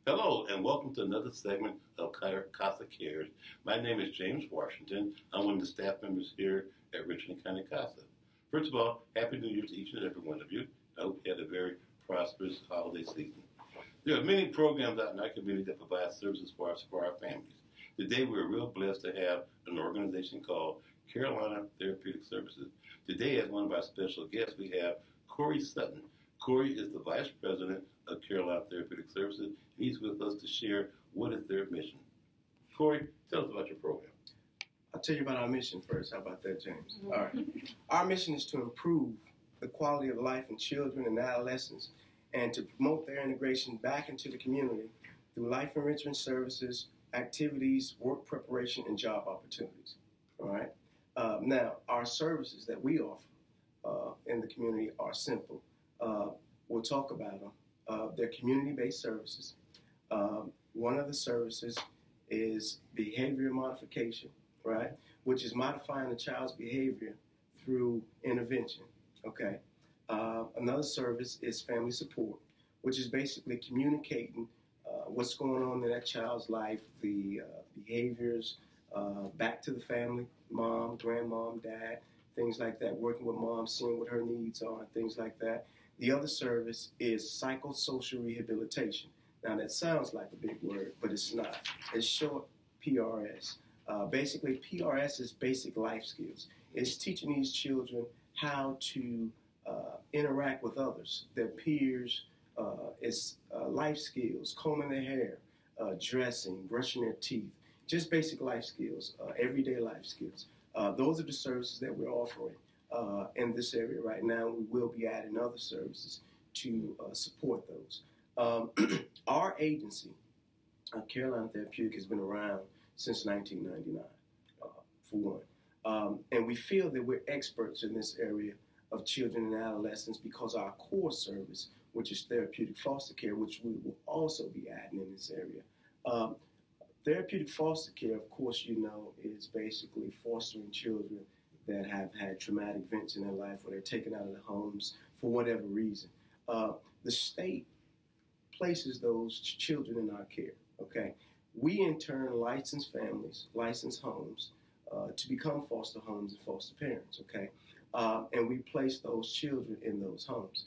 Hello, and welcome to another segment of CASA Cares. My name is James Washington. I'm one of the staff members here at Richland County CASA. First of all, Happy New Year to each and every one of you. I hope you had a very prosperous holiday season. There are many programs out in our community that provide services for us, for our families. Today, we're real blessed to have an organization called Carolina Therapeutic Services. Today, as one of our special guests, we have Corey Sutton. Corey is the Vice President of Carolina Therapeutic Services. He's with us to share what is their mission. Corey, tell us about your program. I'll tell you about our mission first. How about that, James? All right. Our mission is to improve the quality of life in children and adolescents and to promote their integration back into the community through life enrichment services, activities, work preparation, and job opportunities. All right. Now, our services that we offer in the community are simple. We'll talk about them. They're community-based services. One of the services is behavior modification, right, which is modifying the child's behavior through intervention, okay? Another service is family support, which is basically communicating what's going on in that child's life, the behaviors, back to the family, mom, grandmom, dad, things like that, working with mom, seeing what her needs are, things like that. The other service is psychosocial rehabilitation. Now, that sounds like a big word, but it's not. It's short PRS. Basically, PRS is basic life skills. It's teaching these children how to interact with others, their peers. It's life skills, combing their hair, dressing, brushing their teeth, just basic life skills, everyday life skills. Those are the services that we're offering in this area right now. We will be adding other services to support those. Our agency, Carolina Therapeutic, has been around since 1999, for one. And we feel that we're experts in this area of children and adolescents because our core service, which is therapeutic foster care, which we will also be adding in this area. Therapeutic foster care, of course, you know, is basically fostering children that have had traumatic events in their life or they're taken out of their homes for whatever reason. The state places those children in our care, okay? We, in turn, license families, license homes to become foster homes and foster parents, okay? And we place those children in those homes.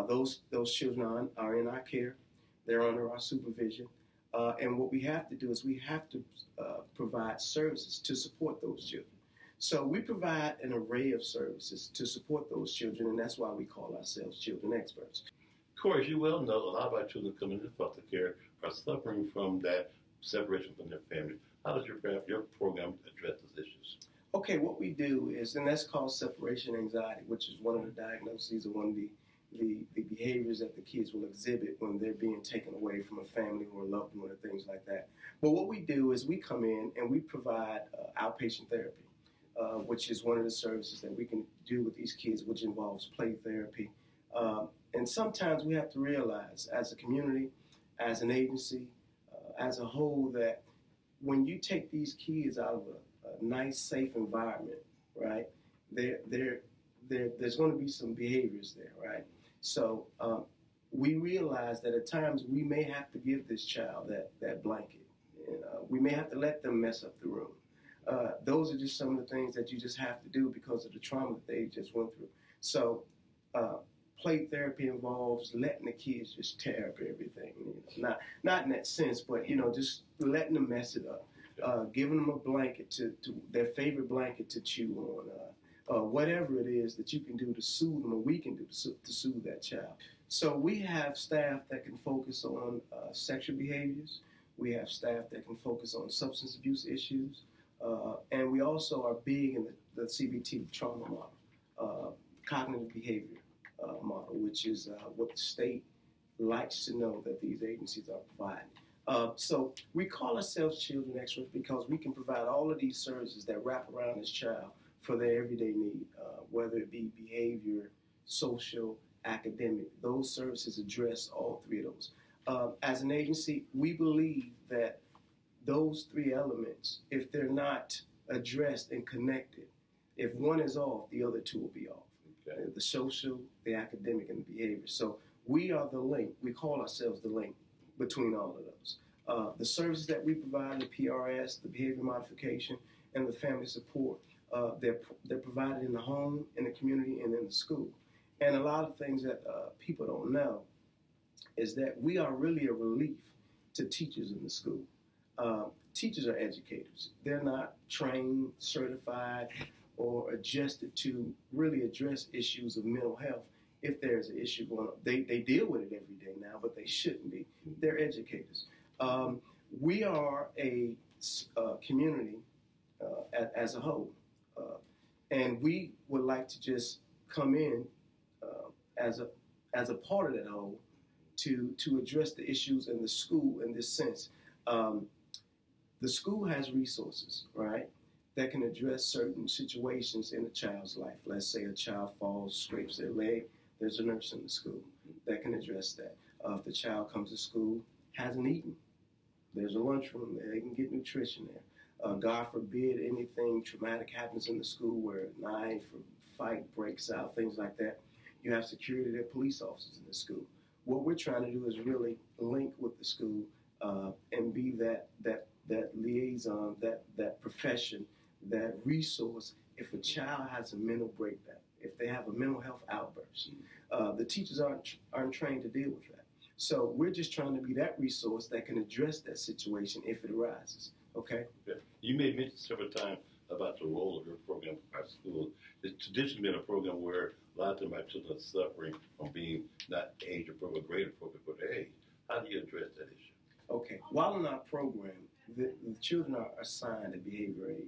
Those children are in our care. They're under our supervision. And what we have to do is we have to provide services to support those children. So we provide an array of services to support those children, and that's why we call ourselves children experts. Corey, as you well know, a lot of our children coming into foster care are suffering from that separation from their family. How does your program address those issues? Okay, what we do is, and that's called separation anxiety, which is one of the diagnoses or one of the behaviors that the kids will exhibit when they're being taken away from a family or a loved one or things like that. But what we do is we come in and we provide outpatient therapy, which is one of the services that we can do with these kids, which involves play therapy. And sometimes we have to realize as a community, as an agency, as a whole, that when you take these kids out of a nice, safe environment, right, there's going to be some behaviors there, right? So we realize that at times we may have to give this child that blanket. And, we may have to let them mess up the room. Those are just some of the things that you just have to do because of the trauma that they just went through. So play therapy involves letting the kids just tear up everything. You know? Not in that sense, but, you know, just letting them mess it up. Giving them a blanket to their favorite blanket to chew on. Whatever it is that you can do to soothe them or we can do to soothe that child. So we have staff that can focus on sexual behaviors. We have staff that can focus on substance abuse issues. And we also are big in the CBT, trauma model, cognitive behavior model, which is what the state likes to know that these agencies are providing. So we call ourselves children experts because we can provide all of these services that wrap around this child for their everyday need, whether it be behavior, social, academic. Those services address all three of those. As an agency, we believe that those three elements, if they're not addressed and connected, if one is off, the other two will be off. Okay. The social, the academic, and the behavior. So we are the link. We call ourselves the link between all of those. The services that we provide, the PRS, the behavior modification, and the family support, they're provided in the home, in the community, and in the school. And a lot of things that people don't know is that we are really a relief to teachers in the school. Teachers are educators. They're not trained, certified, or adjusted to really address issues of mental health. If there's an issue going on, they deal with it every day now, but they shouldn't be. They're educators. We are a community as a whole, and we would like to just come in as a part of that whole to address the issues in the school in this sense. The school has resources, right, that can address certain situations in a child's life. Let's say a child falls, scrapes their leg. There's a nurse in the school that can address that. If the child comes to school, hasn't eaten, there's a lunchroom there. They can get nutrition there. God forbid anything traumatic happens in the school where a knife or fight breaks out, things like that. You have security, there are police officers in the school. What we're trying to do is really link with the school and be that liaison, that profession, that resource. If a child has a mental breakdown, if they have a mental health outburst, the teachers aren't trained to deal with that. So we're just trying to be that resource that can address that situation if it arises. Okay. Yeah. You made mention several times about the role of your program for our school. It's traditionally been a program where a lot of times our children are suffering from being not age appropriate, grade appropriate for their age. How do you address that issue? Okay. While in our program, the children are assigned a behavior aid.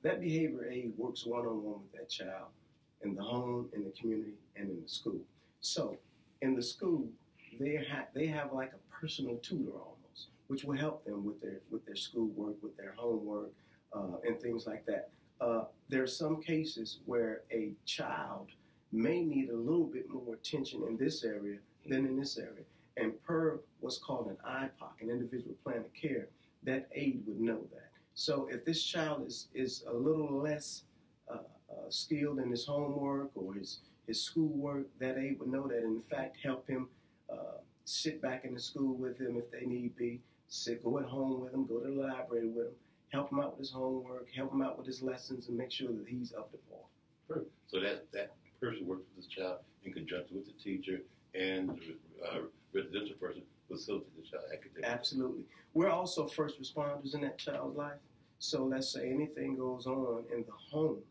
That behavior aid works one-on-one with that child in the home, in the community, and in the school. So in the school, they have like a personal tutor almost, which will help them with their schoolwork, with their homework, and things like that. There are some cases where a child may need a little bit more attention in this area than in this area. And per what's called an IPOC, an individual plan of care, that aide would know that. So if this child is a little less skilled in his homework or his schoolwork, that aide would know that and in fact help him sit back in the school with him if they need be, go at home with him, go to the library with him, help him out with his homework, help him out with his lessons, and make sure that he's up to par. Perfect. So that person works with this child in conjunction with the teacher and the residential person facilitate the child academically. Absolutely. We're also first responders in that child's life. So let's say anything goes on in the home,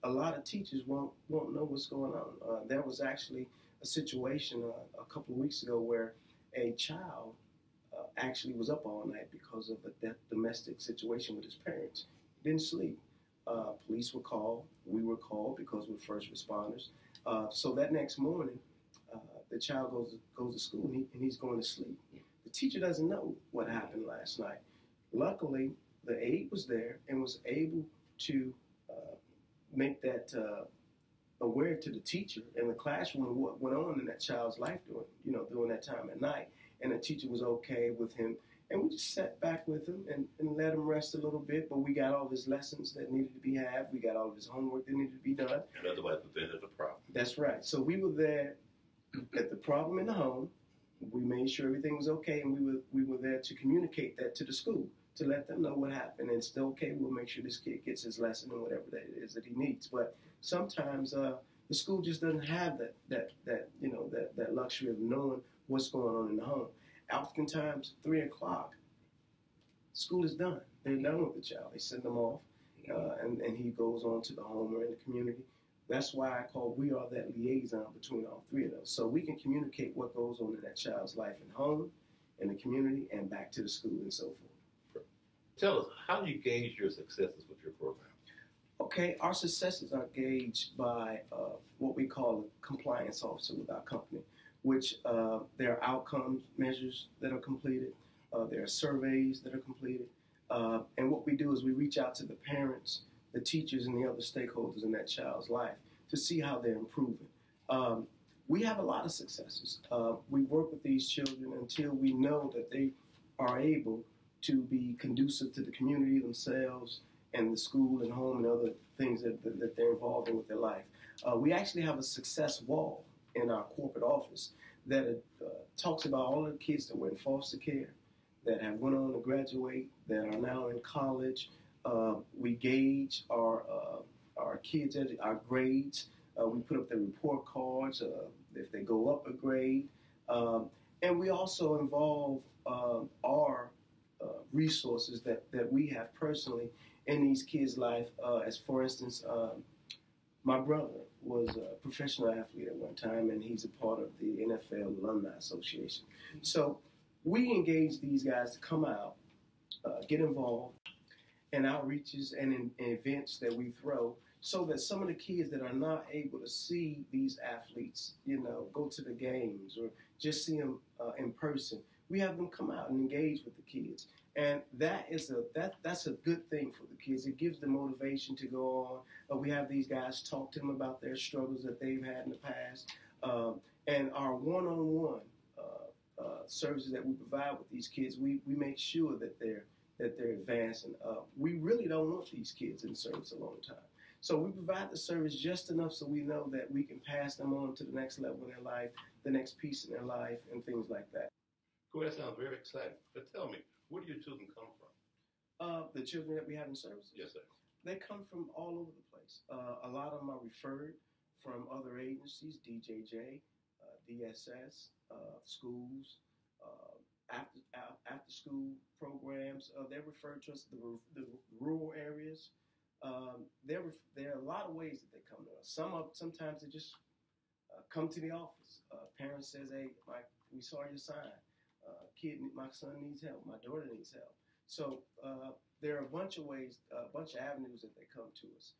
a lot of teachers won't know what's going on. There was actually a situation a couple of weeks ago where a child actually was up all night because of a domestic situation with his parents. Didn't sleep. Police were called. We were called because we're first responders. So that next morning, the child goes to school and he's going to sleep. The teacher doesn't know what happened last night. Luckily, the aide was there and was able to make that aware to the teacher in the classroom of what went on in that child's life during that time at night. And the teacher was okay with him. And we just sat back with him and let him rest a little bit. But we got all of his lessons that needed to be had. We got all of his homework that needed to be done. And otherwise prevented the problem. That's right. So we were there at the problem in the home. We made sure everything was okay, and we were there to communicate that to the school, to let them know what happened. And it's still okay. We'll make sure this kid gets his lesson and whatever that it is that he needs. But sometimes the school just doesn't have that luxury of knowing what's going on in the home. Oftentimes, 3 o'clock, school is done. They're done with the child. They send them off, and he goes on to the home or in the community. That's why we are that liaison between all three of those. So we can communicate what goes on in that child's life in home, in the community, and back to the school and so forth. Tell us, how do you gauge your successes with your program? Okay, our successes are gauged by what we call a compliance officer with our company, which there are outcome measures that are completed. There are surveys that are completed. And what we do is we reach out to the parents, the teachers, and the other stakeholders in that child's life to see how they're improving. We have a lot of successes. We work with these children until we know that they are able to be conducive to the community themselves and the school and home and other things that they're involved in with their life. We actually have a success wall in our corporate office that talks about all of the kids that were in foster care, that have went on to graduate, that are now in college. We gauge our kids, our grades. We put up their report cards if they go up a grade. And we also involve our resources that we have personally in these kids' life. As for instance, my brother was a professional athlete at one time, and he's a part of the NFL Alumni Association. So we engage these guys to come out, get involved in outreaches and in events that we throw, so that some of the kids that are not able to see these athletes, go to the games or just see them in person, we have them come out and engage with the kids. And that's a good thing for the kids. It gives them motivation to go on. We have these guys talk to them about their struggles that they've had in the past. And our one-on-one services that we provide with these kids, we make sure that they're advancing. We really don't want these kids in service a long time. So we provide the service just enough so we know that we can pass them on to the next level in their life, the next piece in their life, and things like that. Cool, that sounds very exciting. But tell me, where do your children come from? The children that we have in services? Yes, sir. They come from all over the place. A lot of them are referred from other agencies, DJJ, DSS, schools, after school programs. They're referred to as the rural areas. There are a lot of ways that they come to us. Sometimes they just come to the office. Parents says, "Hey, we saw your sign. My son needs help. My daughter needs help." So there are a bunch of ways, a bunch of avenues that they come to us,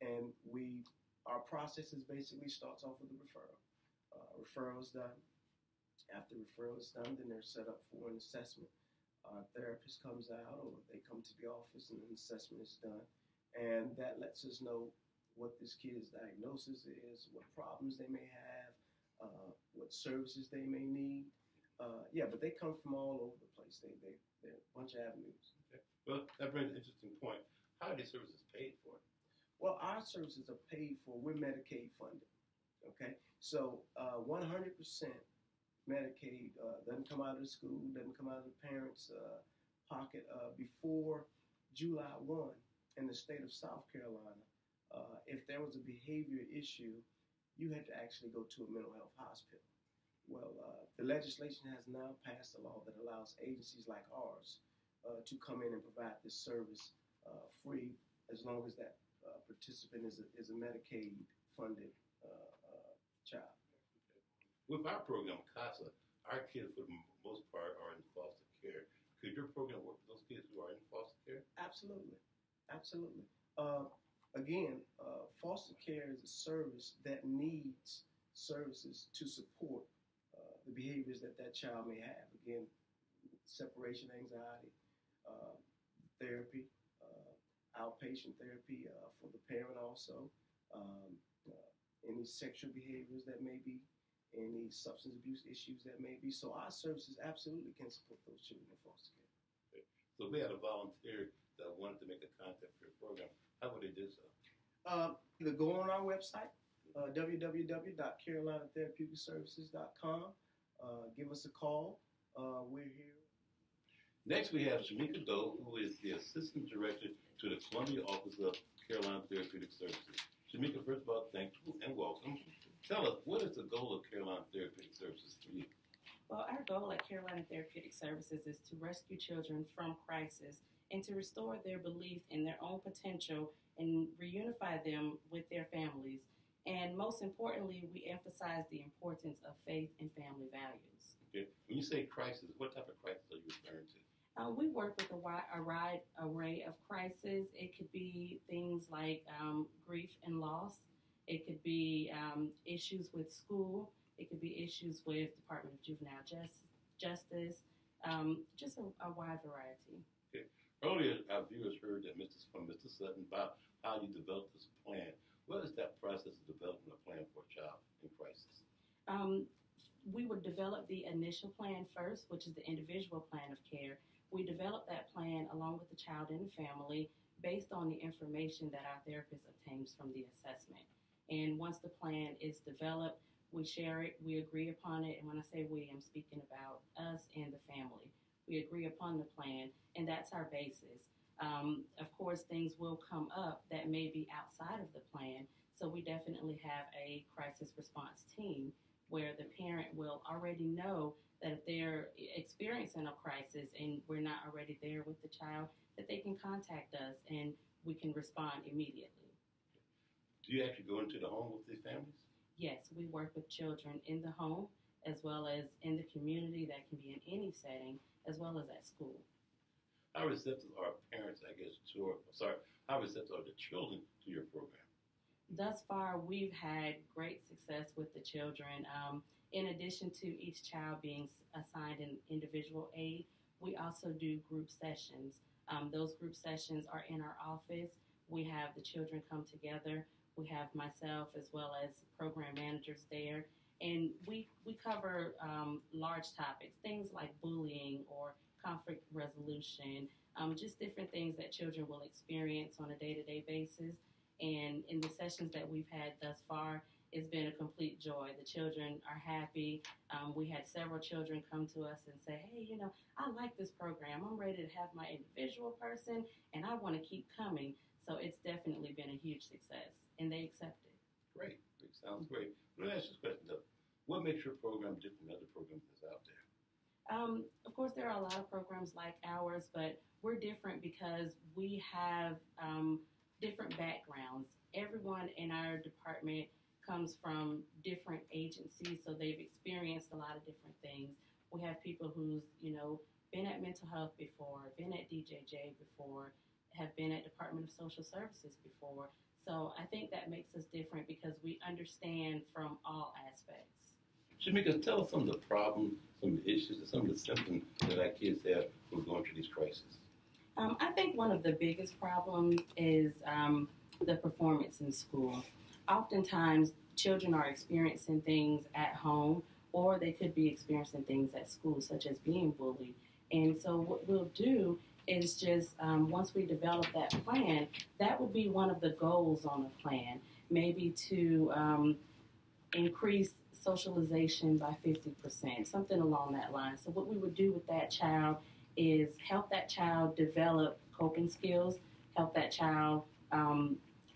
and our process is basically starts off with a referral. Referral is done. After referral is done, then they're set up for an assessment. Our therapist comes out, or they come to the office, and an assessment is done, and that lets us know what this kid's diagnosis is, what problems they may have, what services they may need. But they come from all over the place. They're a bunch of avenues. Okay. Well, that brings an interesting point. How are these services paid for? Well, our services are paid for. We're Medicaid funded. Okay, so 100% Medicaid doesn't come out of the school, doesn't come out of the parents' pocket. Before July 1 in the state of South Carolina, if there was a behavior issue, you had to actually go to a mental health hospital. Well, the legislation has now passed a law that allows agencies like ours to come in and provide this service free, as long as that participant is a Medicaid-funded child. With our program, CASA, our kids, for the most part, are in foster care. Could your program work for those kids who are in foster care? Absolutely. Absolutely. Again, foster care is a service that needs services to support the behaviors that child may have. Again, separation anxiety, therapy, outpatient therapy for the parent also, any sexual behaviors that may be, any substance abuse issues that may be. So our services absolutely can support those children in foster care. Okay. So if we had a volunteer that wanted to make a contact for your program, how would they do so? Either go on our website, www.carolinatherapeuticservices.com. Give us a call. We're here. Next, we have Shamika Doe, who is the Assistant Director to the Columbia Office of Carolina Therapeutic Services. Shamika, first of all, thank you and welcome. Tell us, what is the goal of Carolina Therapeutic Services for you? Well, our goal at Carolina Therapeutic Services is to rescue children from crisis and to restore their belief in their own potential and reunify them with their families. And most importantly, we emphasize the importance of faith and family values. Okay. When you say crisis, what type of crisis are you referring to? We work with a wide array of crises. It could be things like grief and loss. It could be issues with school. It could be issues with Department of Juvenile Justice, just a wide variety. Okay. Earlier, our viewers heard that from Mr. Sutton about how you developed this plan. What is that process of developing a plan for a child in crisis? We would develop the initial plan first, which is the individual plan of care. We develop that plan along with the child and the family based on the information that our therapist obtains from the assessment. And once the plan is developed, We share it, we agree upon it, and when I say we, I'm speaking about us and the family. We agree upon the plan, and that's our basis. Of course, things will come up that may be outside of the plan, so we definitely have a crisis response team where the parent will already know that if they're experiencing a crisis and we're not already there with the child, that they can contact us and we can respond immediately. Do you actually go into the home with these families? Yes, we work with children in the home as well as in the community. That can be in any setting as well as at school. How receptive are parents, I guess, how receptive are the children to your program? Thus far, we've had great success with the children. In addition to each child being assigned an individual aide, we also do group sessions. Those group sessions are in our office. We have the children come together. We have myself as well as program managers there. And we cover large topics, things like bullying or conflict resolution, just different things that children will experience on a day-to-day basis. And in the sessions that we've had thus far, it's been a complete joy. The children are happy. We had several children come to us and say, hey, I like this program. I'm ready to have my individual person, and I want to keep coming. So it's definitely been a huge success, and they accept it. Great. Sounds great. Let me ask you this question, though. What makes your program different than other programs that's out there? Of course, there are a lot of programs like ours, but we're different because we have different backgrounds. Everyone in our department comes from different agencies, so they've experienced a lot of different things. We have people who's, been at mental health before, been at DJJ before, have been at Department of Social Services before. So I think that makes us different because we understand from all aspects. Shamika, tell us some of the problems, some of the issues, and some of the symptoms that our kids have who are going through these crises. I think one of the biggest problems is the performance in school. Oftentimes, children are experiencing things at home, or they could be experiencing things at school, such as being bullied. And so what we'll do is just once we develop that plan, that would be one of the goals on the plan, maybe to increase socialization by 50%, something along that line. So what we would do with that child is help that child develop coping skills, help that child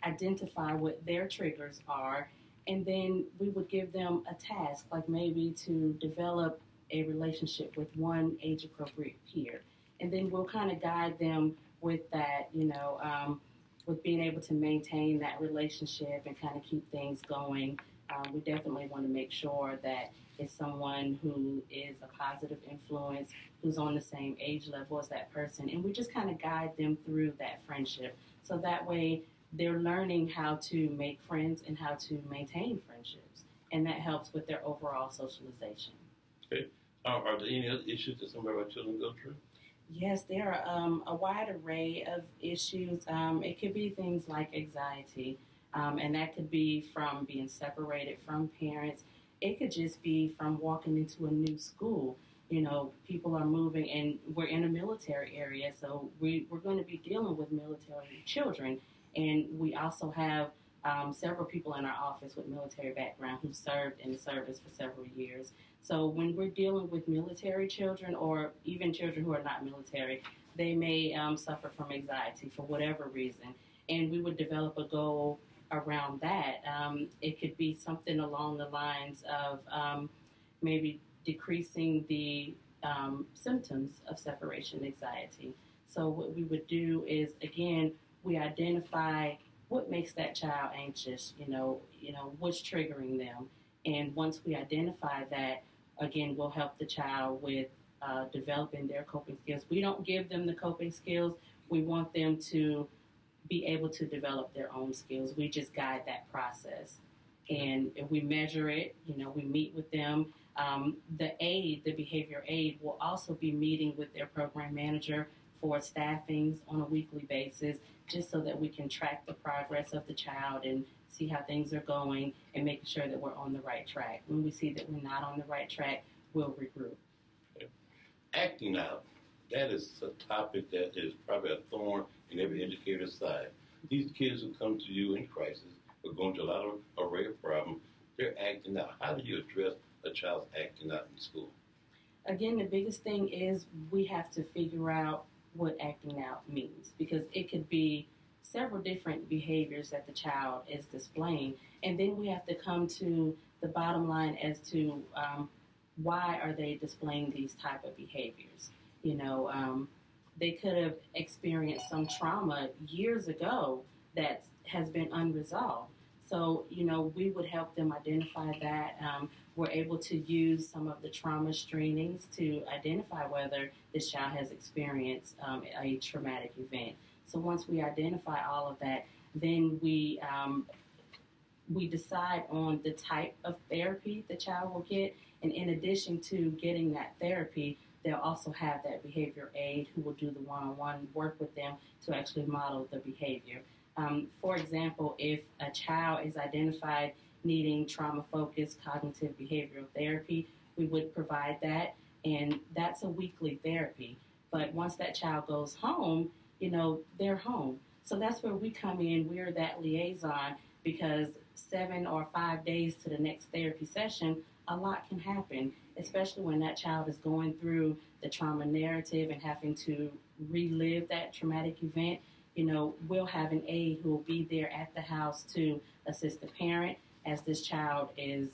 identify what their triggers are, and then we would give them a task, like maybe to develop a relationship with one age-appropriate peer. And then we'll kind of guide them with that, with being able to maintain that relationship and kind of keep things going. We definitely want to make sure that it's someone who is a positive influence, who's on the same age level as that person. And we just kind of guide them through that friendship. So that way they're learning how to make friends and how to maintain friendships. And that helps with their overall socialization. Okay. Are there any other issues that some of our children go through? Yes, there are a wide array of issues. It could be things like anxiety, and that could be from being separated from parents. It could just be from walking into a new school. People are moving, and we're in a military area, so we're going to be dealing with military children. And we also have several people in our office with military background who served in the service for several years. So when we're dealing with military children or even children who are not military, they may suffer from anxiety for whatever reason. And we would develop a goal around that. It could be something along the lines of maybe decreasing the symptoms of separation anxiety. So what we would do is, again, we identify what makes that child anxious, what's triggering them. And once we identify that, again, we'll help the child with developing their coping skills. We don't give them the coping skills. We want them to be able to develop their own skills. We just guide that process. And if we measure it, we meet with them. The behavior aide, will also be meeting with their program manager for staffings on a weekly basis, just so that we can track the progress of the child and see how things are going and making sure that we're on the right track. When we see that we're not on the right track, we'll regroup. Acting out, that is a topic that is probably a thorn in every educator's side. These kids who come to you in crisis are going through a lot of array of problems. they're acting out. How do you address a child's acting out in school? Again, the biggest thing is we have to figure out what acting out means, because it could be several different behaviors that the child is displaying, and then we have to come to the bottom line as to why are they displaying these type of behaviors. They could have experienced some trauma years ago that has been unresolved. So, we would help them identify that. We're able to use some of the trauma screenings to identify whether this child has experienced a traumatic event. So once we identify all of that, then we decide on the type of therapy the child will get. And in addition to getting that therapy, they'll also have that behavior aide who will do the one-on-one work with them to actually model the behavior. For example, if a child is identified needing trauma-focused cognitive behavioral therapy, we would provide that, and that's a weekly therapy. But once that child goes home, they're home. So that's where we come in. We're that liaison, because 7 or 5 days to the next therapy session, a lot can happen, especially when that child is going through the trauma narrative and having to relive that traumatic event. We'll have an aide who will be there at the house to assist the parent as this child is,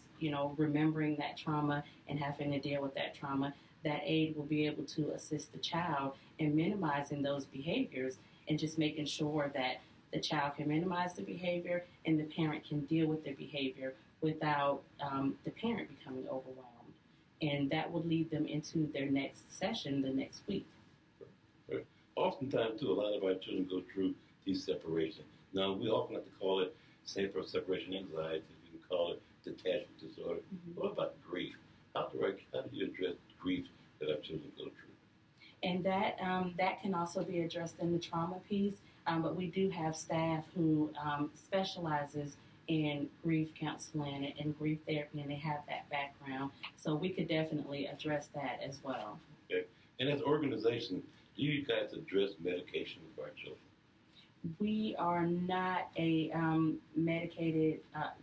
remembering that trauma and having to deal with that trauma. That aide will be able to assist the child in minimizing those behaviors and just making sure that the child can minimize the behavior and the parent can deal with the behavior without the parent becoming overwhelmed. And that will lead them into their next session the next week. Right. Oftentimes, too, a lot of our children go through these separations. Now, we often have to call it separation anxiety. We can call it detachment disorder. Mm-hmm. What about grief? How do you address grief that our children go through? And that can also be addressed in the trauma piece. But we do have staff who specializes in grief counseling and grief therapy, and they have that background. So we could definitely address that as well. Okay. And as an organization, do you guys address medication for our children? We are not a medicated,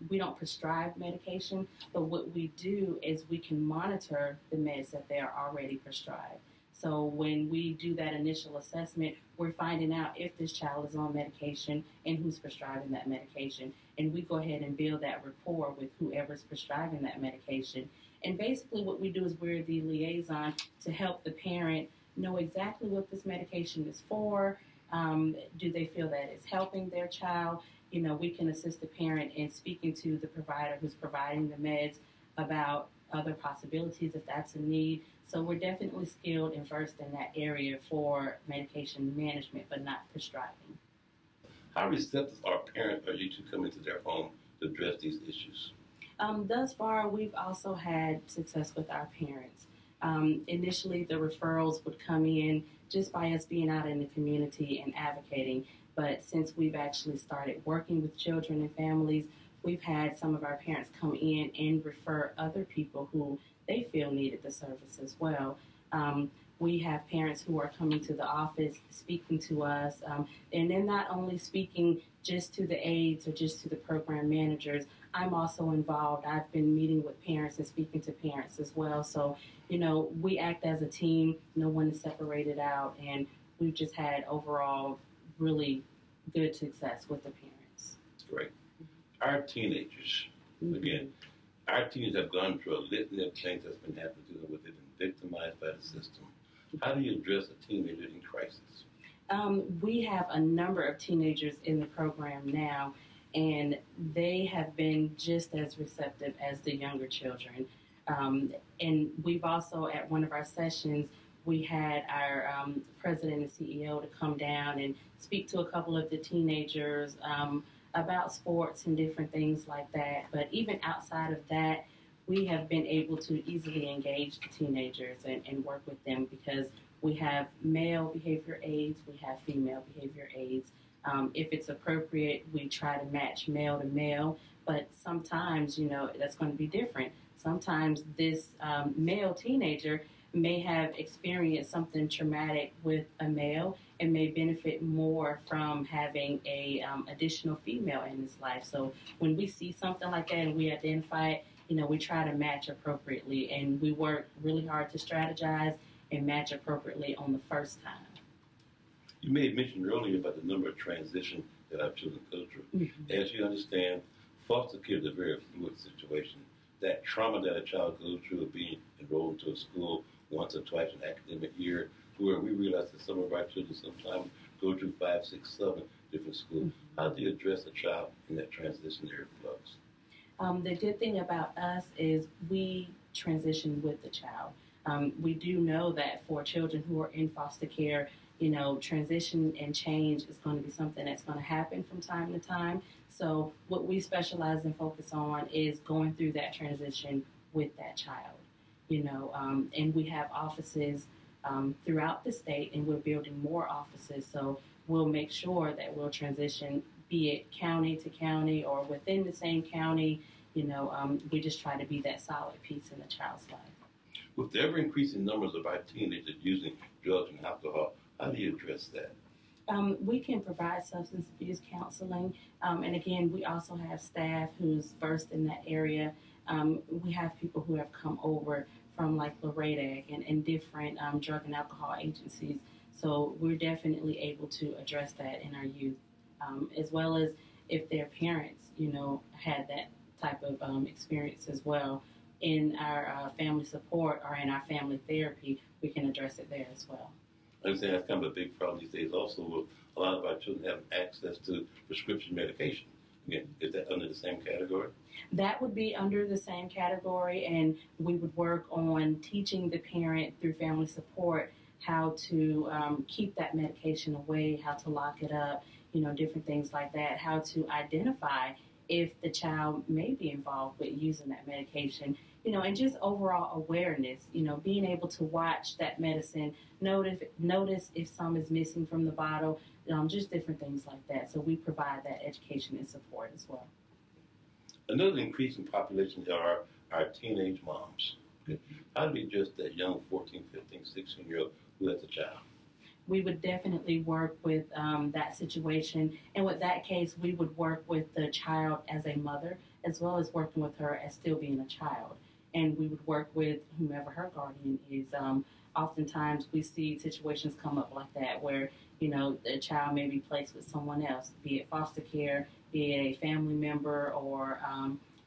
we don't prescribe medication, but what we do is we can monitor the meds that they are already prescribed. So when we do that initial assessment, we're finding out if this child is on medication and who's prescribing that medication. And we go ahead and build that rapport with whoever's prescribing that medication. And basically what we do is we're the liaison to help the parent know exactly what this medication is for. Do they feel that it's helping their child? We can assist the parent in speaking to the provider who's providing the meds about other possibilities if that's a need. So we're definitely skilled and versed in that area for medication management, but not prescribing. How receptive are parents or you to come into their home to address these issues? Thus far, we've also had success with our parents. Initially, the referrals would come in just by us being out in the community and advocating. But since we've actually started working with children and families, we've had some of our parents come in and refer other people who they feel needed the service as well. We have parents who are coming to the office, speaking to us, and they're not only speaking just to the aides or just to the program managers. I'm also involved. I've been meeting with parents and speaking to parents as well. So, we act as a team. No one is separated out, and we've just had overall really good success with the parents. Great. Our teenagers, again, our teens have gone through a litany of things that's been happening to them, with it been victimized by the system. How do you address a teenager in crisis? We have a number of teenagers in the program now, and they have been just as receptive as the younger children. And we've also, at one of our sessions, we had our president and CEO to come down and speak to a couple of the teenagers about sports and different things like that. But even outside of that, we have been able to easily engage the teenagers and work with them, because we have male behavior aides, we have female behavior aides. If it's appropriate, we try to match male to male, but sometimes, that's going to be different. Sometimes this male teenager may have experienced something traumatic with a male and may benefit more from having a additional female in his life. So when we see something like that and we identify it, we try to match appropriately, and we work really hard to strategize and match appropriately on the first time. You made mention earlier about the number of transitions that our children go through. Mm-hmm. As you understand, foster care is a very fluid situation. That trauma that a child goes through of being enrolled into a school once or twice an academic year, where we realize that some of our children sometimes go through 5, 6, 7 different schools. Mm-hmm. How do you address a child in that transitionary flux? The good thing about us is we transition with the child. We do know that for children who are in foster care, transition and change is going to be something that's going to happen from time to time. So what we specialize and focus on is going through that transition with that child, and we have offices throughout the state, and we're building more offices. So we'll make sure that we'll transition, be it county to county or within the same county. We just try to be that solid piece in the child's life. With the ever-increasing numbers of our teenagers using drugs and alcohol, how do you address that? We can provide substance abuse counseling, and again, we also have staff who's versed in that area. We have people who have come over from like Laredo and different drug and alcohol agencies, so we're definitely able to address that in our youth, as well as if their parents, had that type of experience as well. In our family support or in our family therapy, we can address it there as well. I understand that's kind of a big problem these days also with a lot of our children having access to prescription medication. Again, is that under the same category? That would be under the same category, and we would work on teaching the parent through family support how to keep that medication away, how to lock it up, different things like that, how to identify if the child may be involved with using that medication, and just overall awareness, being able to watch that medicine, notice if some is missing from the bottle, just different things like that. So we provide that education and support as well. Another increasing population are our teenage moms. How do we address that young 14, 15, 16-year-old who has a child? We would definitely work with that situation. And with that case, we would work with the child as a mother, as well as working with her as still being a child. And we would work with whomever her guardian is. Oftentimes, we see situations come up like that where, the child may be placed with someone else, be it foster care, be it a family member or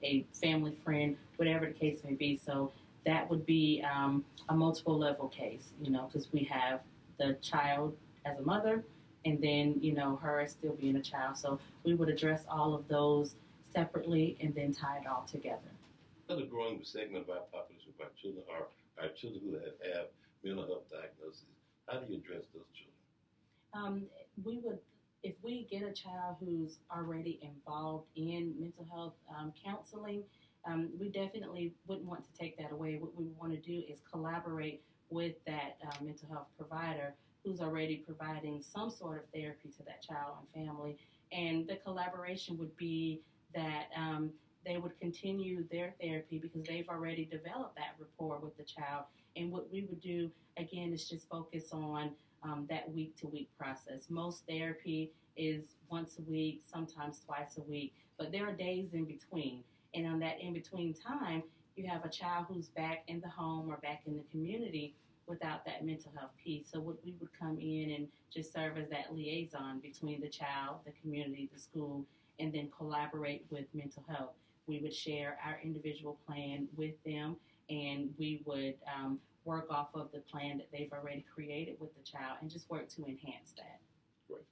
a family friend, whatever the case may be. So that would be a multiple level case, because we have the child as a mother, and then, her as still being a child. So we would address all of those separately and then tie it all together. Another growing segment of our population of our children are our children who have mental health diagnoses. How do you address those children? We would, if we get a child who's already involved in mental health counseling, we definitely wouldn't want to take that away. What we want to do is collaborate with that mental health provider who's already providing some sort of therapy to that child and family. And the collaboration would be that they would continue their therapy because they've already developed that rapport with the child. And what we would do, again, is just focus on that week-to-week process. Most therapy is once a week, sometimes twice a week, but there are days in between. And on that in-between time, you have a child who's back in the home or back in the community without that mental health piece. So we would come in and just serve as that liaison between the child, the community, the school, and then collaborate with mental health. We would share our individual plan with them, and we would work off of the plan that they've already created with the child and just work to enhance that. Great.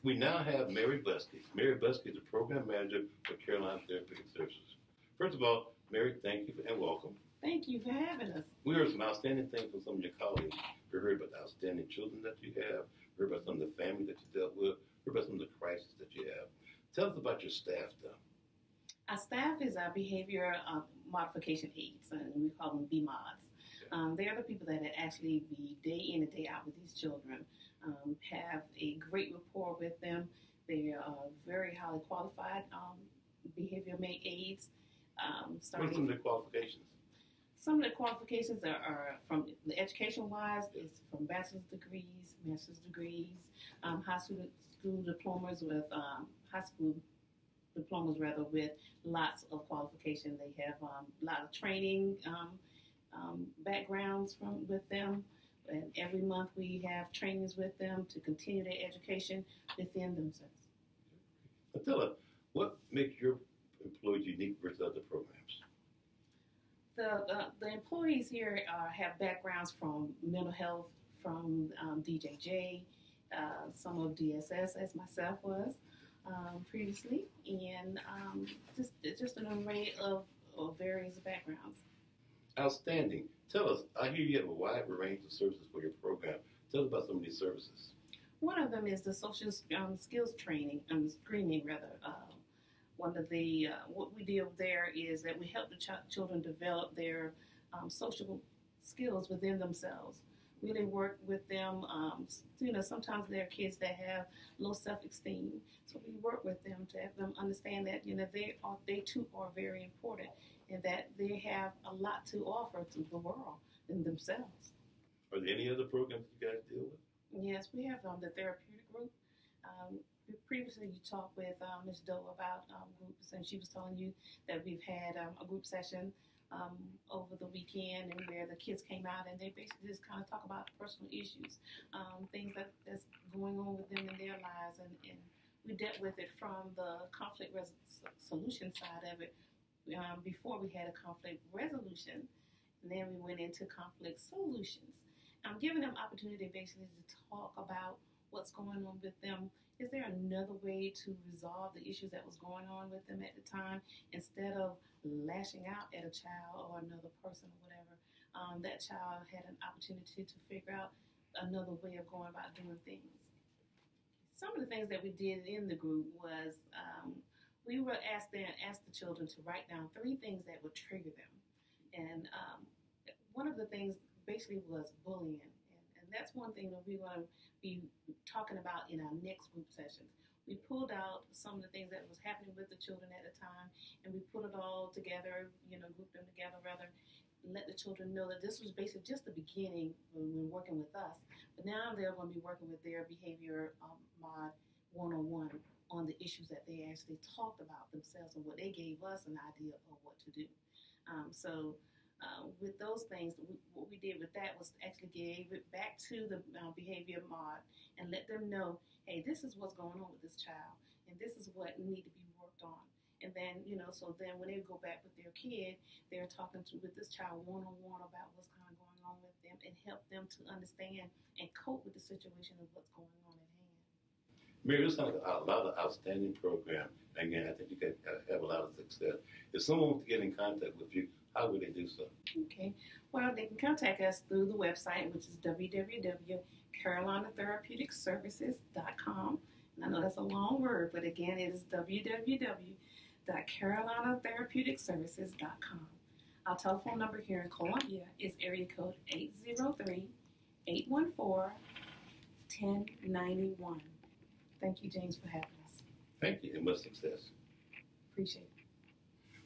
We now have Mary Buskey. Mary Buskey is the program manager for Carolina Therapeutic Services. First of all, Mary, thank you and welcome. Thank you for having us. We heard some outstanding things from some of your colleagues. We heard about the outstanding children that you have. We heard about some of the family that you dealt with. We heard about some of the crises that you have. Tell us about your staff, though. Our staff is our behavior modification aides, and we call them BMODs. Okay. They are the people that actually be day in and day out with these children, have a great rapport with them. They are very highly qualified behavior aides. What are some of the qualifications? Some of the qualifications are from the education-wise, is from bachelor's degrees, master's degrees, high school diplomas with high school diplomas rather with lots of qualification. They have a lot of training backgrounds with them, and every month we have trainings with them to continue their education within themselves. Attila, what makes your employees unique versus other programs? The employees here have backgrounds from mental health, from DJJ, some of DSS, as myself was previously, and just an array of various backgrounds. Outstanding. Tell us, I hear you have a wide range of services for your program. Tell us about some of these services. One of them is the social skills training, screening rather. One of the, what we do there is that we help the children develop their social skills within themselves. Really work with them. Sometimes there are kids that have low self-esteem, so we work with them to have them understand that they too are very important, and that they have a lot to offer to the world and themselves. Are there any other programs you guys deal with? Yes, we have the therapeutic group. Previously, you talked with Ms. Doe about groups, and she was telling you that we've had a group session over the weekend, and where the kids came out and they basically just kind of talk about personal issues, things that's going on with them in their lives, and we dealt with it from the conflict solution side of it. Before we had a conflict resolution, and then we went into conflict solutions. I'm giving them opportunity basically to talk about what's going on with them. Is there another way to resolve the issues that was going on with them at the time, instead of lashing out at a child or another person or whatever? That child had an opportunity to figure out another way of going about doing things. Some of the things that we did in the group was we would ask the children to write down 3 things that would trigger them. And one of the things basically was bullying. And that's one thing that we're going to be talking about in our next group sessions. We pulled out some of the things that was happening with the children at the time, and we put it all together, grouped them together rather, and let the children know that this was basically just the beginning when working with us. But now they're going to be working with their behavior mod 101 on the issues that they actually talked about themselves, and what they gave us an idea of what to do. With those things, what we did with that was actually gave it back to the behavior mod and let them know, hey, this is what's going on with this child, and this is what need to be worked on. And then, so then when they go back with their kid, they're talking with this child one-on-one about what's kind of going on with them, and help them to understand and cope with the situation of what's going on at hand. Mary, this sounds like a lot of outstanding program. Again, I think you guys have a lot of success. If someone wants to get in contact with you, how would they do so? Okay. Well, they can contact us through the website, which is www.carolinatherapeuticservices.com. And I know that's a long word, but again, it is www.carolinatherapeuticservices.com. Our telephone number here in Columbia is area code 803-814-1091. Thank you, James, for having us. Thank you, and much success. Appreciate it.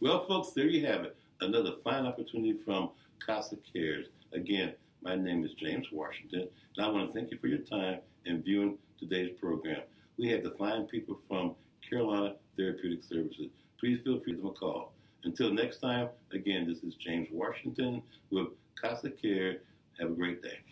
Well, folks, there you have it. Another fine opportunity from CASA Cares. Again, my name is James Washington, and I want to thank you for your time in viewing today's program. We had the fine people from Carolina Therapeutic Services. Please feel free to give them a call. Until next time, again, this is James Washington with CASA Care. Have a great day.